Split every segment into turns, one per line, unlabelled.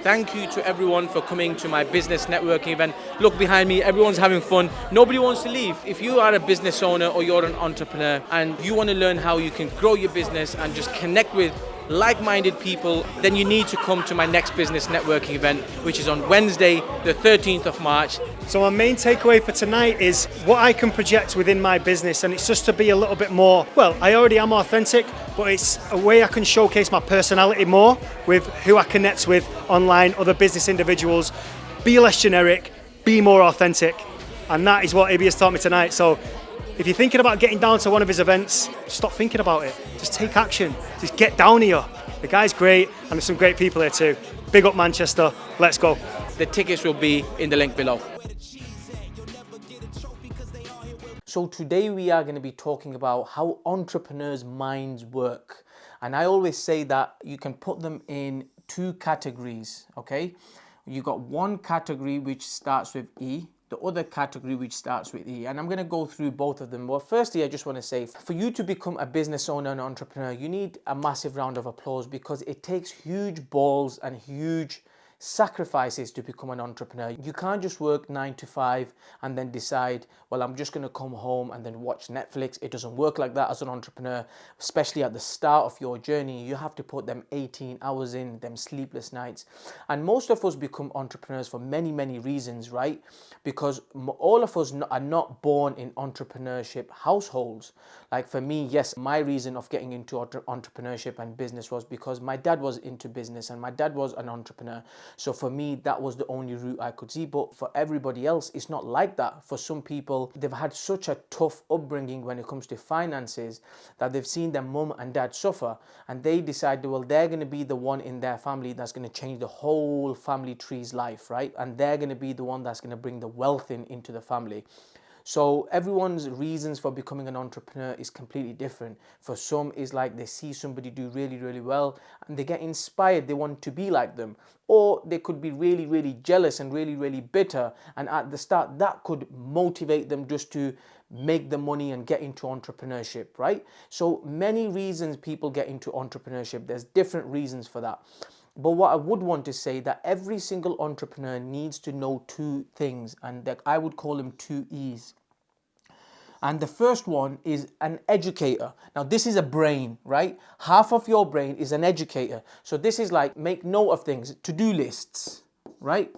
Thank you to everyone for coming to my business networking event. Look behind me, everyone's having fun. Nobody wants to leave. If you are a business owner or you're an entrepreneur and you want to learn how you can grow your business and just connect with like-minded people, then you need to come to my next business networking event, which is on Wednesday, the 13th of March.
So my main takeaway for tonight is what I can project within my business, and it's just to be a little bit more, well, I already am authentic, but it's a way I can showcase my personality more with who I connect with online, other business individuals. Be less generic, be more authentic, and that is what Ibby has taught me tonight. So if you're thinking about getting down to one of his events, stop thinking about it. Just take action. Just get down here. The guy's great, and there's some great people here too. Big up Manchester. Let's go.
The tickets will be in the link below. So today we are going to be talking about how entrepreneurs' minds work. And I always say that you can put them in two categories, okay? You got one category which starts with E, the other category which starts with E, and I'm going to go through both of them. Well, firstly, I just want to say, for you to become a business owner and entrepreneur, you need a massive round of applause because it takes huge balls and huge sacrifices to become an entrepreneur. You can't just work 9 to 5 and then decide, well, I'm just going to come home and then watch Netflix. It doesn't work like that as an entrepreneur, especially at the start of your journey. You have to put them 18 hours in, them sleepless nights. And most of us become entrepreneurs for many, many reasons, right? Because all of us are not born in entrepreneurship households. Like for me, yes, my reason of getting into entrepreneurship and business was because my dad was into business and my dad was an entrepreneur. So for me, that was the only route I could see. But for everybody else, it's not like that. For some people, they've had such a tough upbringing when it comes to finances that they've seen their mum and dad suffer. And they decide, well, they're going to be the one in their family that's going to change the whole family tree's life, right? And they're going to be the one that's going to bring the wealth into the family. So everyone's reasons for becoming an entrepreneur is completely different. For some, it's like they see somebody do really, really well and they get inspired. They want to be like them. Or they could be really, really jealous and really, really bitter. And at the start, that could motivate them just to make the money and get into entrepreneurship, right? So many reasons people get into entrepreneurship. There's different reasons for that. But what I would want to say that every single entrepreneur needs to know two things, and that I would call them two E's. And the first one is an educator. Now this is a brain, right? Half of your brain is an educator. So this is like make note of things, to-do lists, right?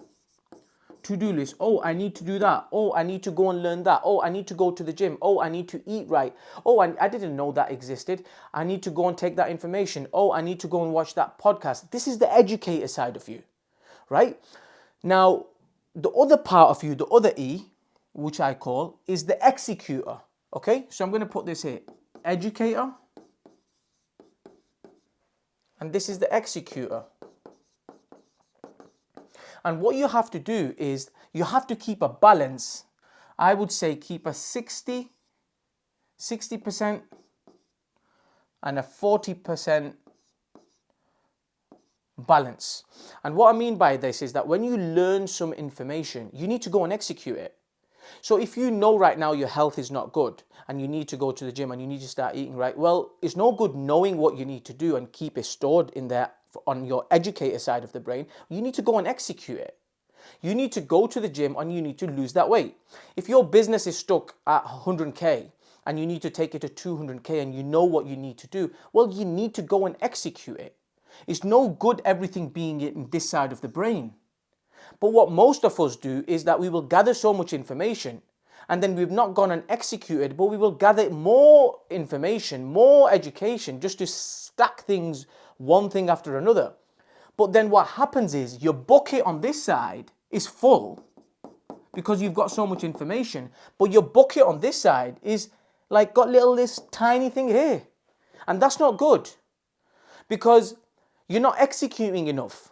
To-do list. Oh, I need to do that. Oh, I need to go and learn that. Oh, I need to go to the gym. Oh, I need to eat right. Oh, I didn't know that existed. I need to go and take that information. Oh, I need to go and watch that podcast. This is the educator side of you, right? Now, the other part of you, the other E, which I call, is the executor, okay? So I'm going to put this here. Educator. And this is the executor. And what you have to do is you have to keep a balance. I would say keep a 60% and a 40% balance. And what I mean by this is that when you learn some information, you need to go and execute it. So if you know right now your health is not good and you need to go to the gym and you need to start eating right, well, it's no good knowing what you need to do and keep it stored in there on your educator side of the brain. You need to go and execute it. You need to go to the gym and you need to lose that weight. If your business is stuck at 100K and you need to take it to 200K and you know what you need to do, well, you need to go and execute it. It's no good everything being in this side of the brain. But what most of us do is that we will gather so much information and then we've not gone and executed, but we will gather more information, more education, just to stack things one thing after another. But then what happens is your bucket on this side is full because you've got so much information, but your bucket on this side is like got this tiny thing here. And that's not good because you're not executing enough.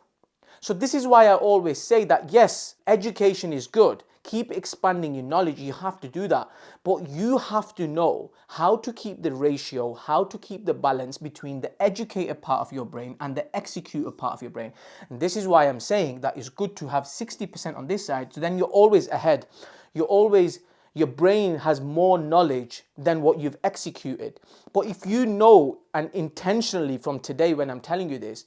So this is why I always say that yes, education is good. Keep expanding your knowledge. You have to do that. But you have to know how to keep the ratio, how to keep the balance between the educator part of your brain and the executor part of your brain. And this is why I'm saying that it's good to have 60% on this side. So then you're always ahead. Your brain has more knowledge than what you've executed. But if you know, and intentionally from today when I'm telling you this,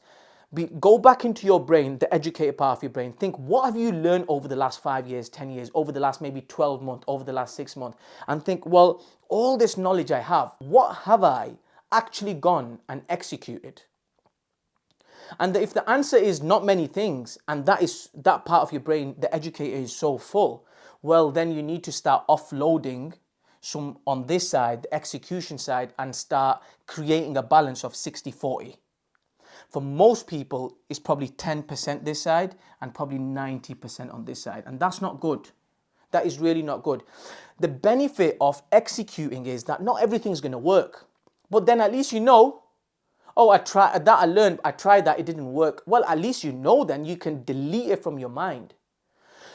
Go back into your brain, the educated part of your brain. Think, what have you learned over the last 5 years, 10 years, over the last maybe 12 months, over the last 6 months? And think, well, all this knowledge I have, what have I actually gone and executed? And if the answer is not many things, and that part of your brain, the educator, is so full, well, then you need to start offloading some on this side, the execution side, and start creating a balance of 60-40. For most people, it's probably 10% this side and probably 90% on this side. And that's not good. That is really not good. The benefit of executing is that not everything's going to work. But then at least you know, oh, I tried that, it didn't work. Well, at least you know, then you can delete it from your mind.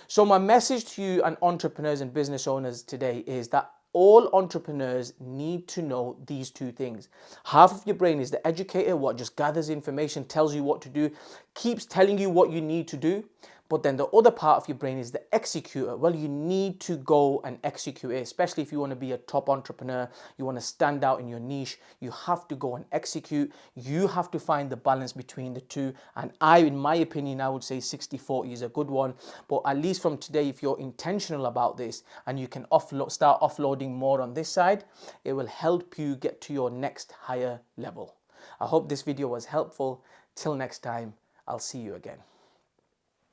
So my message to you and entrepreneurs and business owners today is that all entrepreneurs need to know these two things. Half of your brain is the educator, what just gathers information, tells you what to do, keeps telling you what you need to do. But then the other part of your brain is the executor. Well, you need to go and execute it, especially if you want to be a top entrepreneur, you want to stand out in your niche, you have to go and execute. You have to find the balance between the two. And in my opinion, I would say 60-40 is a good one. But at least from today, if you're intentional about this and you can start offloading more on this side, it will help you get to your next higher level. I hope this video was helpful. Till next time, I'll see you again.